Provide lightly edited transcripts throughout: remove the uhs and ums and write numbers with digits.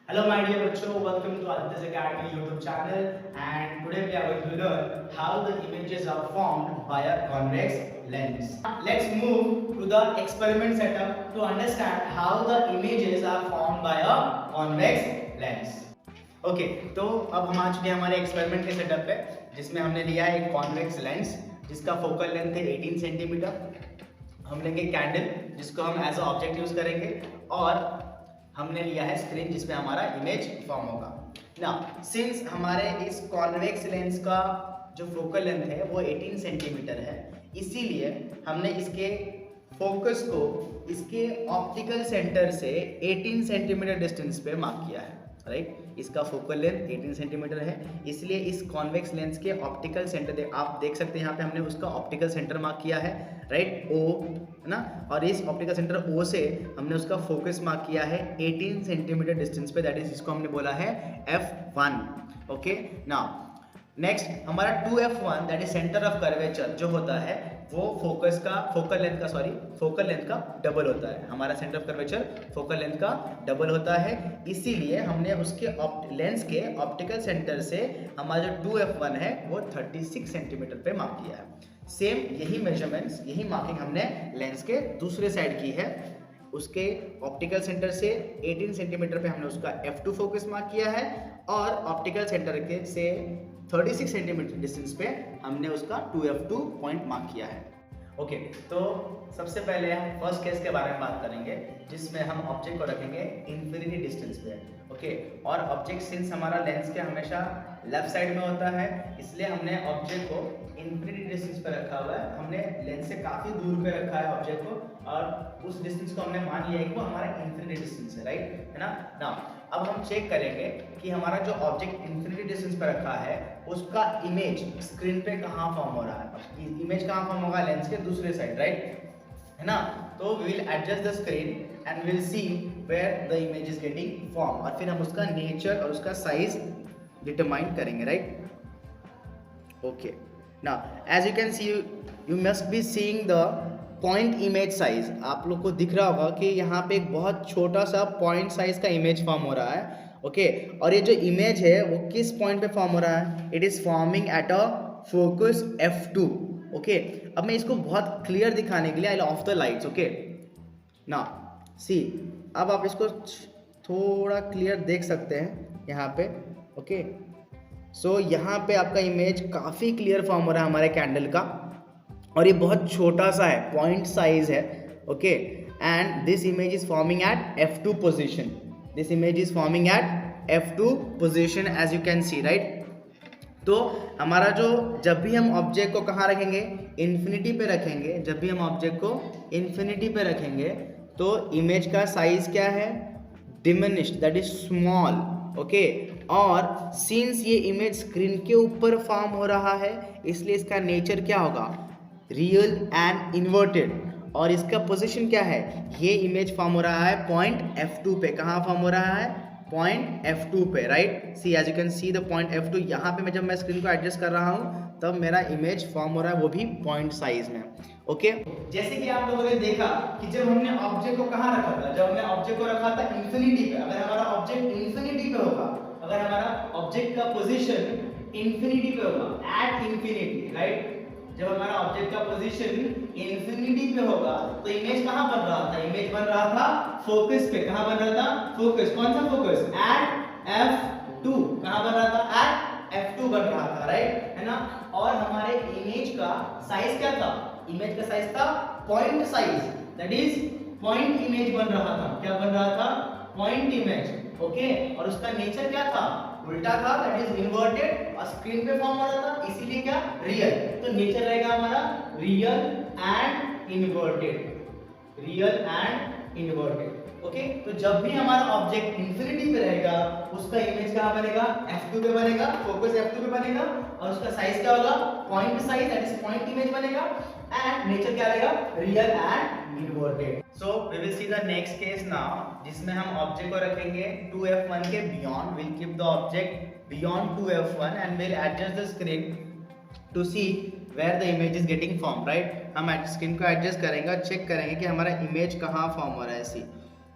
Hello my dear bachcho, welcome to Aditya's Academy YouTube channel, and today we are going to learn how the images are formed by a convex lens. Let's move to the experiment setup to understand how the images are formed by a convex lens. Okay तो अब हम आ चुके हैं हमारे experiment के setup पे, जिसमें हमने लिया है एक कॉन्वेक्स लेंस जिसका फोकल लेंथ है 18 सेंटीमीटर। हम लेंगे कैंडल जिसको हम एज अ ऑब्जेक्ट यूज करेंगे, और हमने लिया है स्क्रीन जिसमें हमारा इमेज फॉर्म होगा। ना सिंस हमारे इस कॉन्वेक्स लेंस का जो फोकल लेंथ है वो 18 सेंटीमीटर है, इसीलिए हमने इसके फोकस को इसके ऑप्टिकल सेंटर से 18 सेंटीमीटर डिस्टेंस पे मार्क किया है। राइट, इसका फोकल लेंथ 18 सेंटीमीटर है, इसलिए इस कॉन्वेक्स लेंस के ऑप्टिकल सेंटर आप देख सकते हैं यहाँ पे हमने उसका ऑप्टिकल सेंटर मार्क किया है, राइट, ओ है ना। और इस ऑप्टिकल सेंटर ओ से हमने उसका फोकस मार्क किया है 18 सेंटीमीटर डिस्टेंस पे, दैट इज इसको हमने बोला है F1। ओके, नाउ नेक्स्ट हमारा 2F1 that is centre of curvature जो होता है वो फोकल लेंथ का डबल होता है। हमारा centre of curvature focal length का डबल होता है, इसीलिए हमने उसके लेंस के ऑप्टिकल सेंटर से हमारा जो 2F1 है वो 36 सेंटीमीटर पे मार्क किया है। सेम यही मेजरमेंट्स, यही मार्किंग हमने लेंस के दूसरे साइड की है। उसके ऑप्टिकल सेंटर से 18 सेंटीमीटर पे हमने उसका F2 फोकस मार्क किया है, और ऑप्टिकल सेंटर के से 36 सेंटीमीटर डिस्टेंस पे हमने उसका 2F2 पॉइंट मार्क किया है। ओके, तो सबसे पहले हम फर्स्ट केस के बारे में बात करेंगे, जिसमें हम ऑब्जेक्ट को रखेंगे इंफिनिटी डिस्टेंस पे। ओके, और ऑब्जेक्ट सिंस हमारा लेंस के हमेशा लेफ्ट साइड में होता है, इसलिए हमने ऑब्जेक्ट को इंफिनिटी डिस्टेंस पे रखा हुआ है। हमने लेंस से काफी दूर पे रखा है ऑब्जेक्ट को, और उस डिस्टेंस को हमने मान लिया है कि वो हमारा इंफिनिटी डिस्टेंस है, राइट, है ना। नाउ अब हम चेक करेंगे कि हमारा जो ऑब्जेक्ट इंफिनिटी डिस्टेंस पे रखा है उसका इमेज स्क्रीन पे कहाँ फॉर्म हो रहा है। इमेज कहाँ फॉर्म होगा, लेंस के दूसरे साइड, राइट, है ना। तो we will adjust the screen and will see where the image is getting form, और फिर हम उसका नेचर और उसका साइज डिटरमाइन करेंगे, right. Okay, now as you can see, you must be seeing the point image size. आप लोग को दिख रहा होगा कि यहाँ पे एक बहुत छोटा सा पॉइंट साइज का इमेज फॉर्म हो रहा है। ओके, और ये जो इमेज है वो किस पॉइंट पे फॉर्म हो रहा है, it is forming at a focus F2। Okay, अब मैं इसको बहुत क्लियर दिखाने के लिए I off the lights. Okay, now see, अब आप इसको थोड़ा क्लियर देख सकते हैं यहाँ पे। ओके, सो यहाँ पे आपका इमेज काफ़ी क्लियर फॉर्म हो रहा है हमारे कैंडल का, और ये बहुत छोटा सा है, पॉइंट साइज है। Okay, and this image is forming at F2 position. This image is forming at F2 position as you can see, right. तो हमारा जो, जब भी हम ऑब्जेक्ट को कहाँ रखेंगे, इन्फिनिटी पे रखेंगे, जब भी हम ऑब्जेक्ट को इन्फिनिटी पे रखेंगे तो इमेज का साइज क्या है, diminished, that is small. Okay, और सिंस ये इमेज स्क्रीन के ऊपर फॉर्म हो रहा है, इसलिए इसका नेचर क्या होगा, रियल एंड इन्वर्टेड। और इसका पोजीशन क्या है, ये इमेज फॉर्म हो रहा है पॉइंट F2 पे। कहाँ फॉर्म हो रहा है, पॉइंट F2 पे, right. See, as you can see the point F2। यहाँ पे मैं जब मैं स्क्रीन को एडजस्ट कर रहा हूँ तब मेरा इमेज फॉर्म हो रहा है, वो भी पॉइंट साइज में। ओके, जैसे कि आप लोगों ने देखा कि जब हमने ऑब्जेक्ट को कहाँ रखा था, जब हमने ऑब्जेक्ट को रखा था इंफिनिटी पे। अगर हमारा ऑब्जेक्ट इंफिनिटी पे होगा, अगर हमारा ऑब्जेक्ट का पोजीशन इंफिनिटी पे होगा, एट इंफिनिटी, राइट, जब हमारा ऑब्जेक्ट का पोजीशन इंफिनिटी पे होगा तो इमेज कहाँ बन रहा था, इमेज बन रहा था फोकस पे। कहाँ बन रहा था, फोकस, कौन सा फोकस, एट F2। कहाँ बन रहा था, एट F2 बन रहा था, राइट, है ना। और हमारे इमेज का साइज क्या था, इमेज का साइज था point size, that is point image बन रहा था। क्या बन रहा था, पॉइंट इमेज। ओके, और उसका नेचर क्या था, उल्टा था, दैट इज इन्वर्टेड, और स्क्रीन पे फॉर्म हो रहा था, इसीलिए क्या, रियल। तो नेचर रहेगा हमारा real and inverted, real and inverted. Okay, तो जब भी हमारा ऑब्जेक्ट इंफिनिटी पे रहेगा उसका इमेज कहाँ बनेगा, F2 पे बनेगा, फोकस F2 पे बनेगा, और उसका साइज क्या होगा, point size, that is point image बनेगा, एंड नेचर क्या रहेगा, real and inverted. So we will see the next case now, जिसमें हम ऑब्जेक्ट को रखेंगे 2F1 के beyond. Will keep the object beyond 2F1 and will adjust the screen to see where the image is getting form, right. हम screen को adjust करेंगे और check करेंगे कि हमारा इमेज कहाँ फॉर्म हो रहा है। See,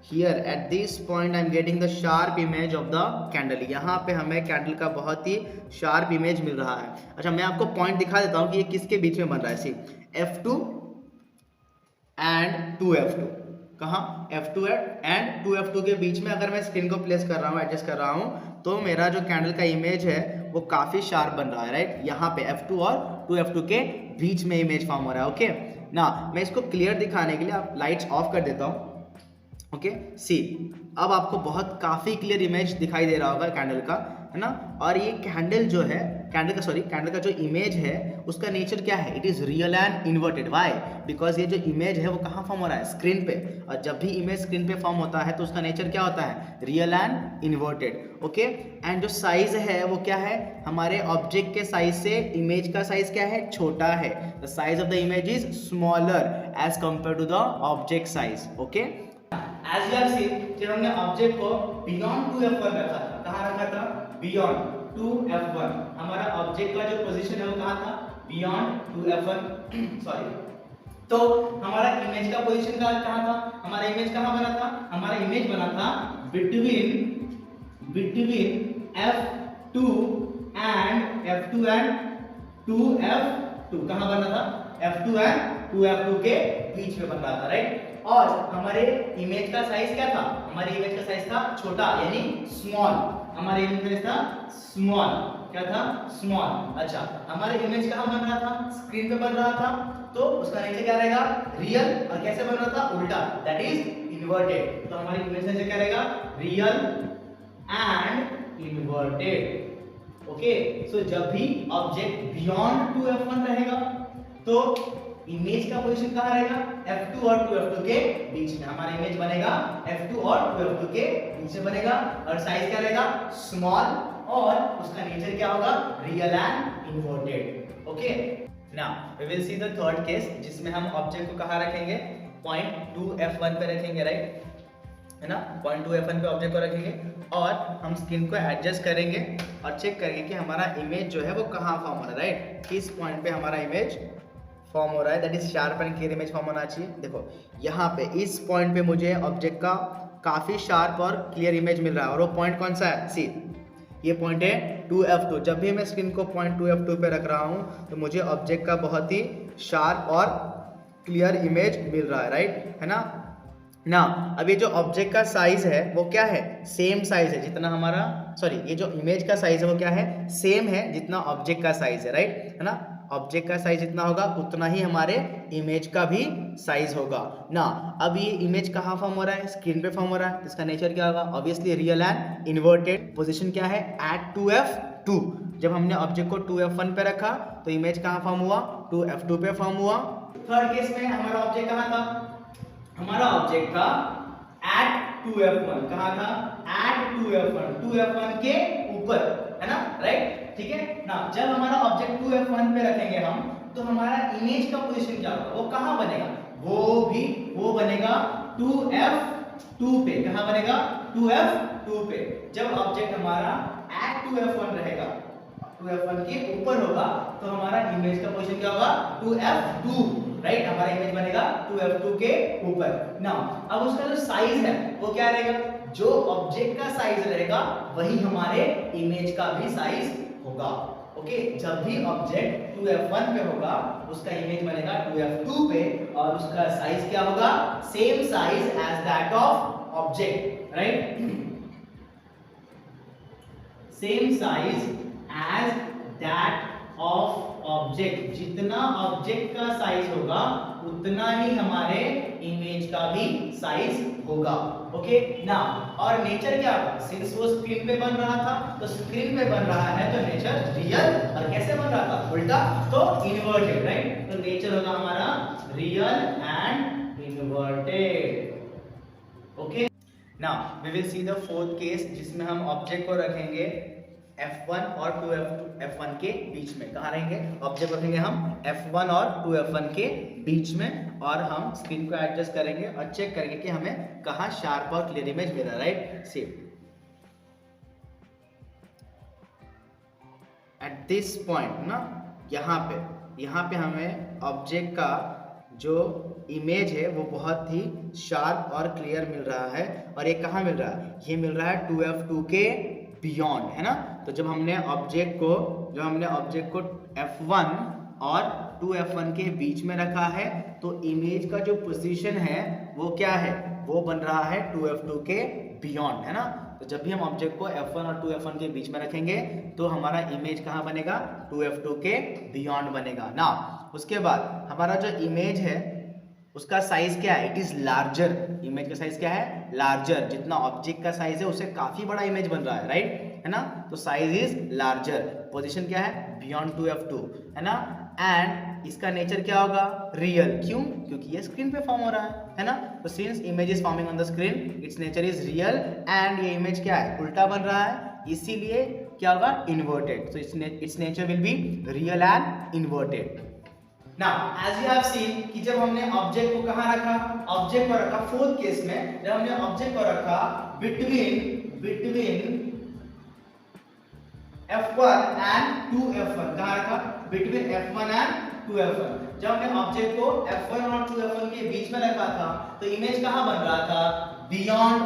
here at this point I am getting the sharp image of the candle. यहाँ पे हमें कैंडल का बहुत ही शार्प इमेज मिल रहा है। अच्छा, मैं आपको पॉइंट दिखा देता हूँ कि ये किसके बीच में बन रहा है। सी F2 एंड 2F2, कहाँ F2 एंड 2F2 के बीच में अगर मैं स्क्रीन को प्लेस कर रहा हूँ, एडजस्ट कर रहा हूँ, तो मेरा जो कैंडल का इमेज है वो काफ़ी शार्प बन रहा है, राइट। यहाँ पे F2 और 2F2 के बीच में इमेज फॉर्म हो रहा है। ओके ना, मैं इसको क्लियर दिखाने के लिए आप लाइट्स ऑफ कर देता हूँ। ओके सी, अब आपको बहुत काफ़ी क्लियर इमेज दिखाई दे रहा होगा कैंडल का, है ना। और ये कैंडल जो है, कैंडल का जो इमेज है उसका नेचर क्या है, it is real and inverted. Why? Because ये जो इमेज है वो कहाँ फॉर्म हो रहा है, स्क्रीन पे। और जब भी इमेज स्क्रीन पे फॉर्म होता है तो उसका नेचर क्या होता है, real and inverted. Okay, and जो साइज है वो क्या है, हमारे ऑब्जेक्ट के साइज से इमेज का साइज क्या है, छोटा है। The size of the image is smaller as compare to the object size. Okay, as you have seen, जब हमने ऑब्जेक्ट को बियॉन्ड 2F1 रखा था, कहाँ रखा था, बियॉन्ड 2F1, हमारा ऑब्जेक्ट का जो पोजीशन है वो कहाँ था, बियॉन्ड 2F1 सॉरी। तो हमारा इमेज का पोजीशन कहाँ था, हमारा इमेज कहाँ बना था, हमारा इमेज बना था बिटवीन F2 एंड 2F2, कहाँ बना था, F2 एंड 2F2 के बीच में बन रहा था, राइट। और हमारे इमेज का साइज क्या था, हमारे इमेज का साइज था छोटा यानी स्मॉल, हमारे इमेज का साइज था स्मॉल, क्या था, स्मॉल। अच्छा, हमारे इमेज कहाँ बन रहा था, स्क्रीन पे बन रहा था, तो उसका नेचर क्या रहेगा, रियल। और कैसे बन रहा था, उल्टा, दैट इज इन्वर्टेड। तो हमारी इमेज नेचर क्या रहेगा, रियल एंड इन्वर्टेड। ओके, सो जब भी ऑब्जेक्ट बियॉन्ड 2F1 रहेगा तो इमेज का पोजीशन कहाँ रहेगा, F2 और 2F2 के बीच में। हमारा इमेज बनेगा F2 और 2F2 के बीच में बनेगा, और साइज क्या रहेगा, स्मॉल, और उसका नेचर क्या होगा, real and inverted. Okay, now we will see the third case, जिसमें हम ऑब्जेक्ट को कहाँ रखेंगे, पॉइंट 2F1 पे रखेंगे, राइट, है ना। पॉइंट 2F1 पे ऑब्जेक्ट को रखेंगे और हम स्क्रीन को एडजस्ट करेंगे और चेक करेंगे कि हमारा इमेज जो है वो कहाँ फॉर्म हो रहा है, राइट, किस पॉइंट पे हमारा इमेज फॉर्म हो रहा है, that is sharp and clear image form होना चाहिए। देखो यहाँ पे इस पॉइंट पे मुझे ऑब्जेक्ट का काफ़ी शार्प और क्लियर इमेज मिल रहा है, और वो पॉइंट कौन सा है, सी ये पॉइंट है 2F2। जब भी मैं स्क्रीन को पॉइंट 2F2 पे रख रहा हूँ तो मुझे ऑब्जेक्ट का बहुत ही शार्प और क्लियर इमेज मिल रहा है, राइट, है ना। अब ये जो ऑब्जेक्ट का साइज है वो क्या है, सेम साइज है जितना हमारा, सॉरी, ये जो इमेज का साइज है वो क्या है, सेम है जितना ऑब्जेक्ट का साइज है, राइट, है ना। ऑब्जेक्ट का साइज जितना होगा उतना ही हमारे इमेज का भी साइज होगा ना। अब ये इमेज कहाँ फॉर्म हो रहा है, स्क्रीन पे फॉर्म हो रहा है, इसका नेचर क्या होगा, obviously real and inverted. Position क्या है, एट 2F2। जब हमने ऑब्जेक्ट को 2F1 पे रखा तो इमेज कहाँ फॉर्म हुआ, 2F2 पे फॉर्म हुआ। थर्ड केस में हमारा ऑब्जेक्ट कहाँ था, हमारा ऑब्जेक्ट था एट 2F1, कहाँ था, एट 2F1 के ऊपर, है ना, राइट, ठीक है ना। जब हमारा ऑब्जेक्ट 2F1 पे रखेंगे हम, तो हमारा इमेज का पोजीशन क्या होगा, वो कहाँ बनेगा, वो बनेगा 2F2 पे, कहाँ बनेगा, 2F2 पे। जब ऑब्जेक्ट हमारा एट 2F1 रहेगा, 2F1 के ऊपर होगा, तो हमारा इमेज का पोजीशन क्या होगा, 2F2, राइट, हमारा इमेज बनेगा 2F2 के ऊपर। नाउ अब उसका जो साइज है वो क्या रहेगा, जो ऑब्जेक्ट का साइज रहेगा वही हमारे इमेज का भी साइज होगा। ओके, जब भी ऑब्जेक्ट 2F1 पे होगा उसका इमेज बनेगा 2F2 पे, और उसका साइज क्या होगा, same size as that of object, right, same size as that of object. जितना ऑब्जेक्ट का साइज होगा उतना ही हमारे इमेज का भी साइज होगा। ओके ना, और नेचर क्या होगा, सिंस वो स्क्रीन पे बन रहा था तो स्क्रीन पे बन रहा है तो नेचर रियल, और कैसे बन रहा था, उल्टा, तो इन्वर्टेड, राइट। तो नेचर होगा हमारा real and inverted. Okay, now we will see the fourth case, जिसमें हम ऑब्जेक्ट को रखेंगे F1 और 2F1 के बीच में। कहाँ रहेंगे, ऑब्जेक्ट रखेंगे हम F1 और 2F1 के बीच में, और हम स्क्रीन को एडजस्ट करेंगे और चेक करेंगे कि हमें कहाँ शार्प और क्लियर इमेज मिल रहा है, right. See at this point ना, यहाँ पे हमें ऑब्जेक्ट का जो इमेज है वो बहुत ही शार्प और क्लियर मिल रहा है। और ये कहाँ मिल रहा है? ये मिल रहा है 2f2 के बियॉन्ड, है ना। तो जब हमने ऑब्जेक्ट को f1 और 2f1 के बीच में रखा है तो इमेज का जो पोजीशन है वो क्या है? वो बन रहा है 2f2 के बियॉन्ड, है ना। तो जब भी हम ऑब्जेक्ट को f1 और 2f1 के बीच में रखेंगे तो हमारा इमेज कहाँ बनेगा? 2f2 के बियॉन्ड बनेगा ना। उसके बाद हमारा जो इमेज है उसका साइज क्या है? It is larger. इमेज का साइज क्या है? लार्जर। जितना ऑब्जेक्ट का साइज है उससे काफी बड़ा इमेज बन रहा है, राइट, है ना। तो साइज इज लार्जर। पोजीशन क्या है? बियॉन्ड 2f2, है ना। एंड इसका नेचर क्या होगा? रियल। क्यों? क्योंकि ये स्क्रीन पे फॉर्म हो रहा है ना। तो since image is forming on the screen it's nature is real and ये इमेज क्या है? उल्टा बन रहा है, इसीलिए क्या होगा? Inverted. So it's nature will be real and inverted. Now, as you have seen कि जब हमने ऑब्जेक्ट को कहाँ रखा? ऑब्जेक्ट को रखा फोर्थ केस में, जब हमने ऑब्जेक्ट को रखा बिटवीन f1 and 2f1, कहाँ रखा? Between f1 and 2f1। जब हमने ऑब्जेक्ट को f1 और 2f1 के बीच में रखा था तो इमेज कहाँ बन रहा था? बियॉन्ड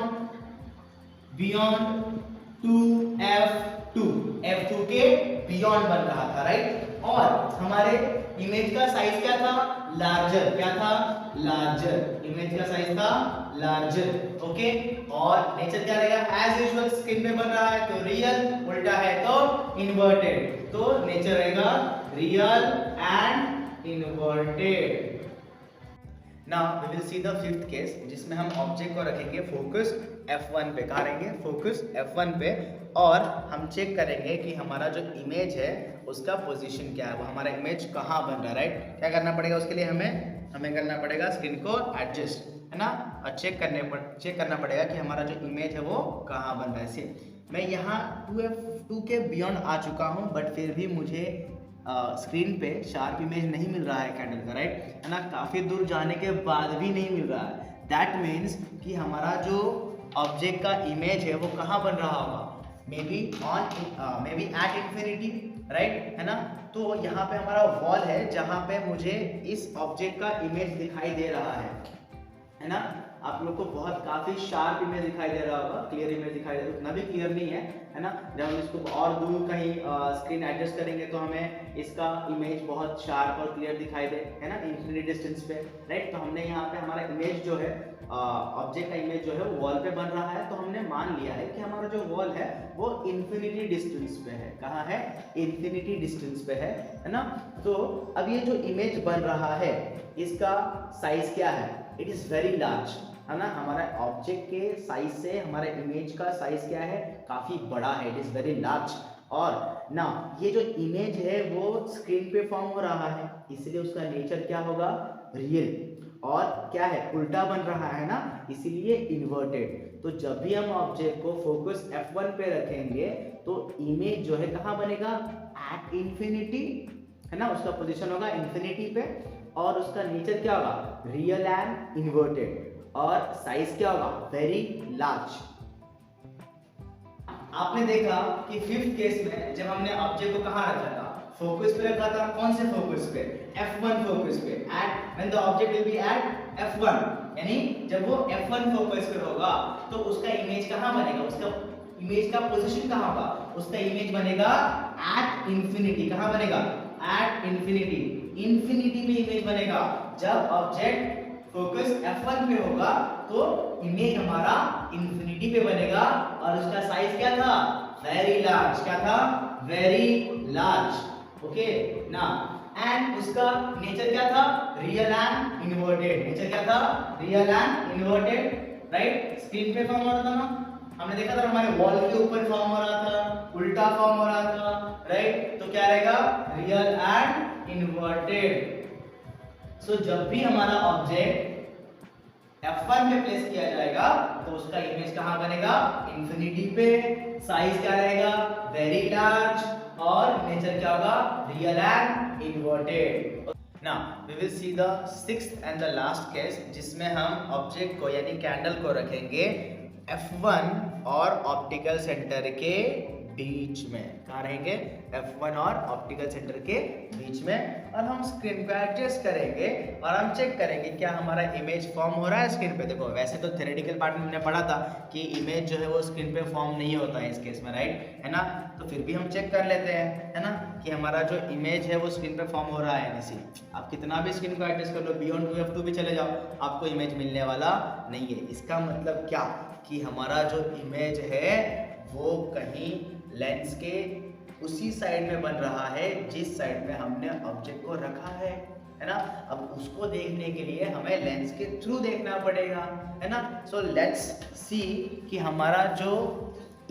2f2, f2 के बियॉन्ड बन रहा था, राइट। और हमारे इमेज का साइज क्या था? लार्जर। क्या था? लार्जर। इमेज का साइज था लार्जर, ओके। और नेचर क्या रहेगा? एज यूजुअल स्क्रीन पे बन रहा है तो रियल, उल्टा है तो इन्वर्टेड। तो नेचर रहेगा real and inverted. Now we will see the fifth case जिसमें हम ऑब्जेक्ट को रखेंगे फोकस f1 पे। कहाँ रहेंगे? फोकस f1 पे। और हम चेक करेंगे कि हमारा जो इमेज है उसका पोजीशन क्या है, वो हमारा इमेज कहाँ बन रहा है, राइट। क्या करना पड़ेगा उसके लिए? हमें करना पड़ेगा स्क्रीन को एडजस्ट, है ना। और चेक करना पड़ेगा कि हमारा जो इमेज है वो कहाँ बन रहा है। मैं यहाँ 2f2 के बियॉन्ड आ चुका हूँ बट फिर भी मुझे स्क्रीन पे शार्प इमेज नहीं मिल रहा है कैंडल का, राइट, है ना। काफ़ी दूर जाने के बाद भी नहीं मिल रहा है। दैट मीन्स कि हमारा जो ऑब्जेक्ट का इमेज है वो कहाँ बन रहा होगा? May be at infinity, right, है ना। तो यहाँ पे हमारा वॉल है जहाँ पे मुझे इस ऑब्जेक्ट का इमेज दिखाई दे रहा है ना। आप लोग को बहुत काफी शार्प इमेज दिखाई दे रहा होगा, क्लियर इमेज दिखाई दे रहा है, उतना भी क्लियर नहीं है ना। जब हम इसको और दूर कहीं स्क्रीन एडजस्ट करेंगे तो हमें इसका इमेज बहुत शार्प और क्लियर दिखाई दे, है ना, इंफिनिटी डिस्टेंस पे, राइट। तो हमने यहाँ पे हमारा इमेज जो है ऑब्जेक्ट का इमेज जो है वो वॉल पे बन रहा है, तो हमने मान लिया है कि हमारा जो वॉल है वो इंफिनिटी डिस्टेंस पे है। कहाँ है? इंफिनिटी डिस्टेंस पे है ना। तो अब ये जो इमेज बन रहा है इसका साइज क्या है? इट इज वेरी लार्ज, है ना। हमारा ऑब्जेक्ट के साइज से हमारा इमेज का साइज क्या है? काफी बड़ा है, इट इज वेरी लार्ज। और ना ये जो इमेज है वो स्क्रीन पे फॉर्म हो रहा है, इसलिए उसका नेचर क्या होगा? रियल। और क्या है? उल्टा बन रहा है ना, इसीलिए इन्वर्टेड। तो जब भी हम ऑब्जेक्ट को फोकस f1 पे रखेंगे तो इमेज जो है कहाँ बनेगा? एट इंफिनिटी, है ना। उसका पोजीशन होगा इंफिनिटी पे और उसका नेचर क्या होगा? Real and inverted. और साइज क्या होगा? Very large. आपने देखा कि फिफ्थ केस में जब हमने ऑब्जेक्ट को कहाँ रखा था? फोकस पे रखा था। कौन से फोकस पे? f1 फोकस पे। At when the object will be at f1, यानी जब वो f1 फोकस पे होगा तो उसका इमेज कहाँ बनेगा? उसका इमेज का पोजीशन कहाँ होगा? उसका इमेज बनेगा एट इंफिनिटी। कहाँ बनेगा? At infinity. इंफिनिटी पे इमेज बनेगा। जब ऑब्जेक्ट फोकस f1 पे होगा तो इमेज हमारा इंफिनिटी पे बनेगा और उसका साइज क्या था? Very large. क्या था? वेरी लार्ज, ओके ना। एंड उसका नेचर क्या था? Real and inverted. नेचर क्या था? Real and inverted, right. Screen पे फॉर्म हो रहा था ना, हमने देखा था हमारे वॉल के ऊपर फॉर्म हो रहा था, उल्टा फॉर्म हो रहा था, राइट। तो क्या रहेगा? Real and inverted. सो जब भी हमारा ऑब्जेक्ट f1 पे प्लेस किया जाएगा तो उसका इमेज कहाँ बनेगा? इंफिनिटी पे। साइज क्या रहेगा? Very large. और नेचर क्या होगा? Real and inverted. Now we will see the sixth and the last case जिसमें हम ऑब्जेक्ट को यानी कैंडल को रखेंगे f1 और ऑप्टिकल सेंटर के बीच में। कहाँ रहेंगे? F1 और ऑप्टिकल सेंटर के बीच में। और हम स्क्रीन को एडजस्ट करेंगे और हम चेक करेंगे क्या हमारा इमेज फॉर्म हो रहा है स्क्रीन पे। देखो वैसे तो थ्योरेटिकल पार्ट में हमने पढ़ा था कि इमेज जो है वो स्क्रीन पे फॉर्म नहीं होता है इस केस में, राइट, है ना। तो फिर भी हम चेक कर लेते हैं, है ना, कि हमारा जो इमेज है वो स्क्रीन पे फॉर्म हो रहा है नहीं। आप कितना भी स्क्रीन को एडजस्ट कर लो, बियॉन्ड 2F2 भी चले जाओ, आपको इमेज मिलने वाला नहीं है। इसका मतलब क्या कि हमारा जो इमेज है वो कहीं लेंस के उसी साइड में बन रहा है जिस साइड में हमने ऑब्जेक्ट को रखा है ना। अब उसको देखने के लिए हमें लेंस के थ्रू देखना पड़ेगा, है ना। सो लेट्स सी कि हमारा जो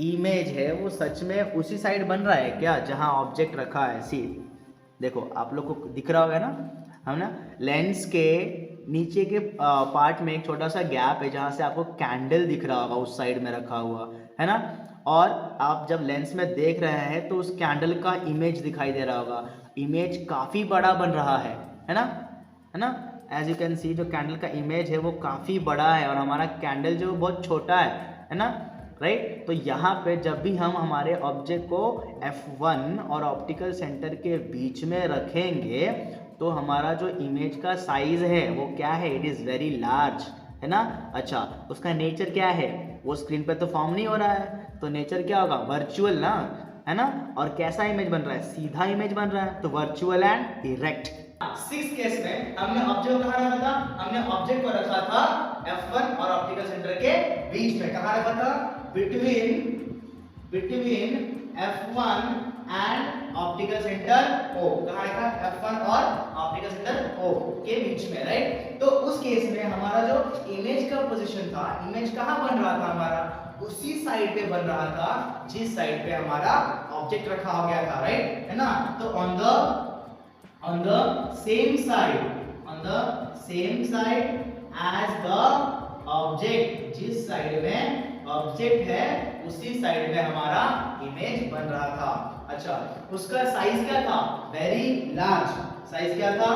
इमेज है वो सच में उसी साइड बन रहा है क्या जहां ऑब्जेक्ट रखा है। सी देखो आप लोग को दिख रहा होगा ना, हम ना लेंस के नीचे के पार्ट में एक छोटा सा गैप है जहां से आपको कैंडल दिख रहा होगा उस साइड में रखा हुआ, है ना। और आप जब लेंस में देख रहे हैं तो उस कैंडल का इमेज दिखाई दे रहा होगा। इमेज काफ़ी बड़ा बन रहा है ना, है ना। एज यू कैन सी जो कैंडल का इमेज है वो काफ़ी बड़ा है और हमारा कैंडल जो बहुत छोटा है ना, राइट। तो यहाँ पे जब भी हम हमारे ऑब्जेक्ट को F1 और ऑप्टिकल सेंटर के बीच में रखेंगे तो हमारा जो इमेज का साइज है वो क्या है? इट इज़ वेरी लार्ज, है ना। अच्छा, उसका नेचर क्या है? वो स्क्रीन पे तो फॉर्म नहीं हो रहा है, तो नेचर क्या होगा? वर्चुअल ना, है ना। और कैसा इमेज बन रहा है? सीधा इमेज बन रहा है, तो वर्चुअल एंड डायरेक्ट। 6 केस में हमने ऑब्जेक्ट को कहाँ रखा था? हमने ऑब्जेक्ट को रखा था F1 और ऑप्टिकल सेंटर के बीच में। कहाँ रखा था? Between F1 and optical centre O। कहाँ रखा? F1 और ऑप्टिकल सेंटर O के बीच में, राइट। तो उस केस में हमारा जो इमेज का पोजीशन था, इमेज कहाँ बन रहा था? हमारा उसी साइड पे बन रहा था जिस साइड पे हमारा ऑब्जेक्ट रखा हो गया था, राइट, है ना। तो on the same side as the object, जिस साइड में ऑब्जेक्ट है उसी साइड में हमारा इमेज बन रहा था। अच्छा, उसका साइज क्या था? Very large. साइज क्या था?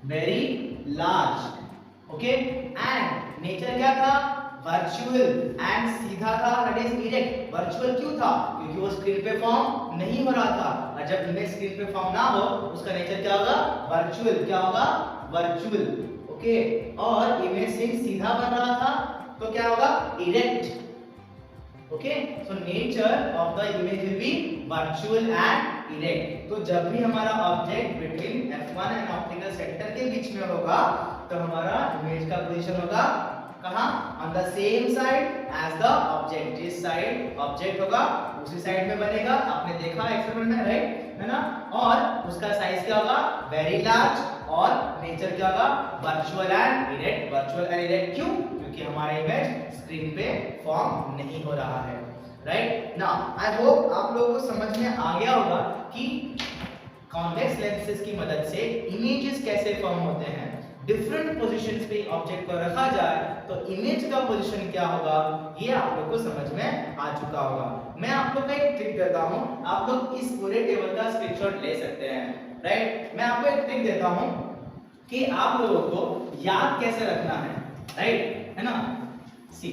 Very large, okay. And nature क्या था? वर्चुअल एंड सीधा था, दैट इज डायरेक्ट। वर्चुअल क्यों था? क्योंकि वो स्क्रीन पे फॉर्म नहीं हो रहा था, और जब इमेज स्क्रीन पे फॉर्म ना हो उसका नेचर क्या होगा? वर्चुअल। क्या होगा? Virtual, okay. और इमेज सीधा बन रहा था तो क्या होगा? Direct, okay. So nature of the image will be virtual and direct. तो जब भी हमारा object between F1 and optical centre के बीच में होगा तो हमारा इमेज का पोजीशन होगा कहाँ? On the same side as the object. जिस साइड ऑब्जेक्ट होगा उसी साइड में बनेगा। आपने देखा एक्सपेरिमेंट में, राइट, है ना। और उसका साइज क्या होगा? Very large. और नेचर क्या होगा? Virtual and direct. Virtual and direct क्यों? क्योंकि हमारा इमेज स्क्रीन पे फॉर्म नहीं हो रहा है, राइट। नाउ आई होप आप लोगों को समझ में आ गया होगा कि कॉन्वेक्स लेंसेज की मदद से इमेजेस कैसे फॉर्म होते हैं। डिफरेंट पोजीशंस पे ऑब्जेक्ट को रखा जाए तो इमेज का पोजीशन क्या होगा, ये आप लोग को समझ में आ चुका होगा। मैं आप लोग को एक ट्रिक देता हूं, आप लोग इस पूरे टेबल का स्क्रीनशॉट ले सकते हैं, राइट। मैं आपको एक ट्रिक देता हूं कि आप लोगों को याद कैसे रखना है, राइट, है ना। सी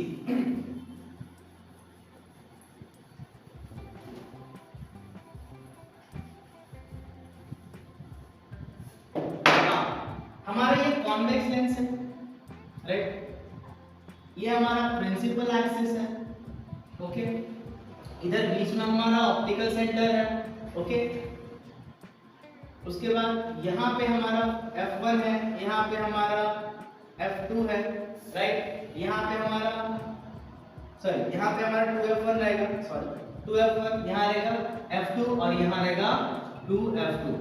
हमारा ये कॉन्वेक्स लेंस है, राइट। ये हमारा प्रिंसिपल एक्सिस है, ओके। इधर बीच में हमारा ऑप्टिकल सेंटर है, ओके। उसके बाद यहाँ पे हमारा F1 है, यहाँ पे हमारा F2 है, राइट। यहाँ पे हमारा यहाँ पे हमारा 2F1 रहेगा, 2F1 यहाँ रहेगा F2 और यहाँ रहेगा 2F2।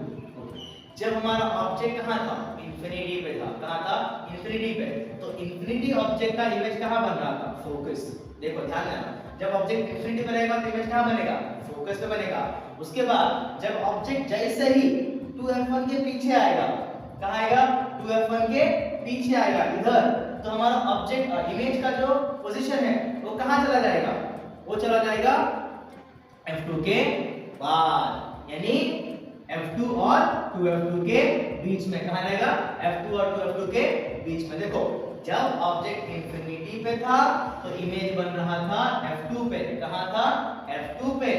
जब हमारा ऑब्जेक्ट कहाँ था? इंफिनिटी पे था। कहाँ था? इंफिनिटी पे। तो इंफिनिटी ऑब्जेक्ट का इमेज कहाँ बन रहा था? फोकस। देखो ध्यान देना, जब ऑब्जेक्ट इंफिनिटी पे रहेगा तो इमेज कहाँ बनेगा? फोकस पे बनेगा। उसके बाद जब ऑब्जेक्ट जैसे ही 2F1 के पीछे आएगा, कहाँ आएगा? 2F1 के पीछे आएगा इधर, तो हमारा ऑब्जेक्ट इमेज का जो पोजीशन है वो कहाँ चला जाएगा? वो चला जाएगा F2 के बाद, यानी F2 और 2F2 के बीच में। कहाँ रहेगा? F2 और 2F2 के बीच में। देखो जब ऑब्जेक्ट इंफिनिटी पे था तो इमेज बन रहा था F2 पे। कहाँ था? F2 पे।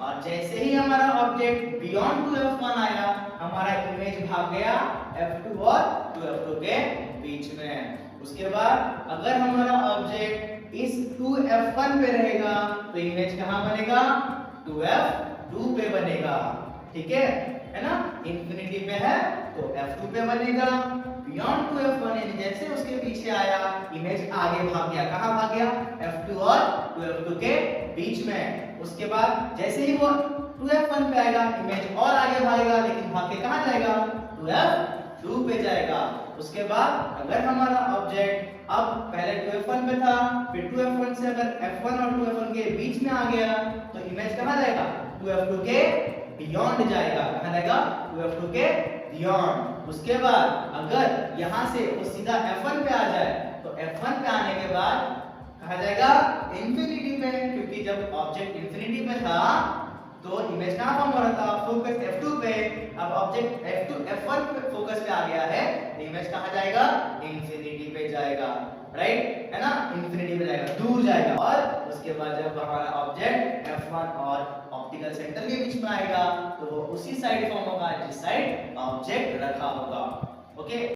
और जैसे ही हमारा ऑब्जेक्ट बियॉन्ड 2F1 आया, हमारा इमेज भाग गया F2 और 2F2 के बीच में। उसके बाद अगर हमारा ऑब्जेक्ट इस 2F1 पे रहेगा तो इमेज कहाँ बनेगा? 2F2 पे बनेगा। ठीक है ना? इंफिनिटी पे है तो F2 पे बनेगा। बियॉन्ड 2F1 यानी जैसे उसके पीछे आया, इमेज आगे भाग गया। कहाँ भाग गया? F2 और 2F2 के बीच में। उसके बाद जैसे ही वो 2F1 पे आएगा, इमेज और आगे भागेगा, लेकिन भाग के कहाँ जाएगा? 2F2 पे जाएगा। उसके बाद अगर हमारा ऑब्जेक्ट अब पहले 2F1 पे था, फिर 2F1 से अगर F1 और 2F1 के बीच में आ गया तो इमेज कहाँ जाएगा? 2F2 के बियॉन्ड जाएगा। कहाँ जाएगा? 2F2 के बियॉन्ड। उसके बाद अगर यहाँ से वो सीधा F1 पे आ जाए तो F1 पे आने के बाद कहाँ जाएगा? इंफिनिटी पे, क्योंकि जब ऑब्जेक्ट इंफिनिटी पे था तो इमेज कहाँ फॉर्म हो रहा था? फोकस F2 पे। अब ऑब्जेक्ट F1 पे फोकस पे आ गया है तो इमेज कहाँ जाएगा? इंफिनिटी पे जाएगा। राइट है ना? इंफिनिटी पे जाएगा, दूर जाएगा। और उसके बाद जब हमारा ऑब्जेक्ट F1 और ऑप्टिकल सेंटर के बीच में आएगा तो वो उसी साइड फॉर्म होगा जिस साइड ऑब्जेक्ट रखा होगा। ओके।